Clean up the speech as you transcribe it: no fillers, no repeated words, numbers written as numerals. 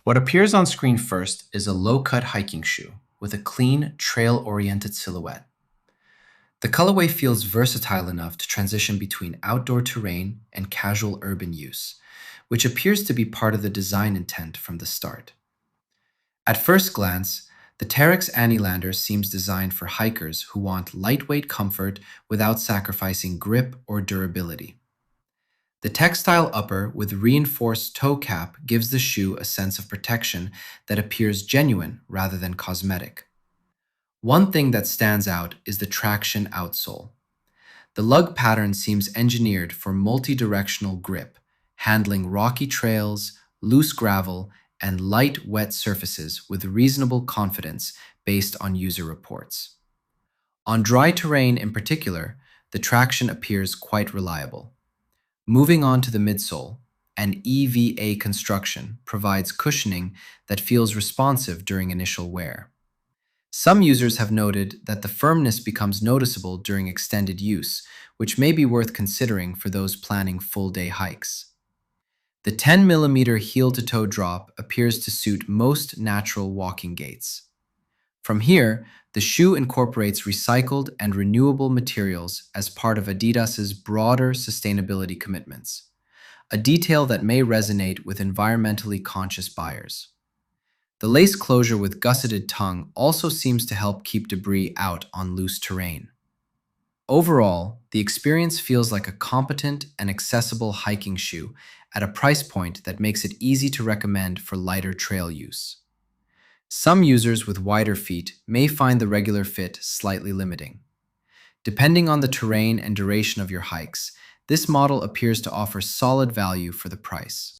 What appears on screen first is a low-cut hiking shoe with a clean, trail-oriented silhouette. The colorway feels versatile enough to transition between outdoor terrain and casual urban use, which appears to be part of the design intent from the start. At first glance, the Terrex Anylander seems designed for hikers who want lightweight comfort without sacrificing grip or durability. The textile upper with reinforced toe cap gives the shoe a sense of protection that appears genuine rather than cosmetic. One thing that stands out is the traction outsole. The lug pattern seems engineered for multi-directional grip, handling rocky trails, loose gravel, and light, wet surfaces with reasonable confidence based on user reports. On dry terrain in particular, the traction appears quite reliable. Moving on to the midsole, an EVA construction provides cushioning that feels responsive during initial wear. Some users have noted that the firmness becomes noticeable during extended use, which may be worth considering for those planning full-day hikes. The 10 mm heel-to-toe drop appears to suit most natural walking gaits. From here, the shoe incorporates recycled and renewable materials as part of Adidas's broader sustainability commitments, a detail that may resonate with environmentally conscious buyers. The lace closure with gusseted tongue also seems to help keep debris out on loose terrain. Overall, the experience feels like a competent and accessible hiking shoe at a price point that makes it easy to recommend for lighter trail use. Some users with wider feet may find the regular fit slightly limiting. Depending on the terrain and duration of your hikes, this model appears to offer solid value for the price.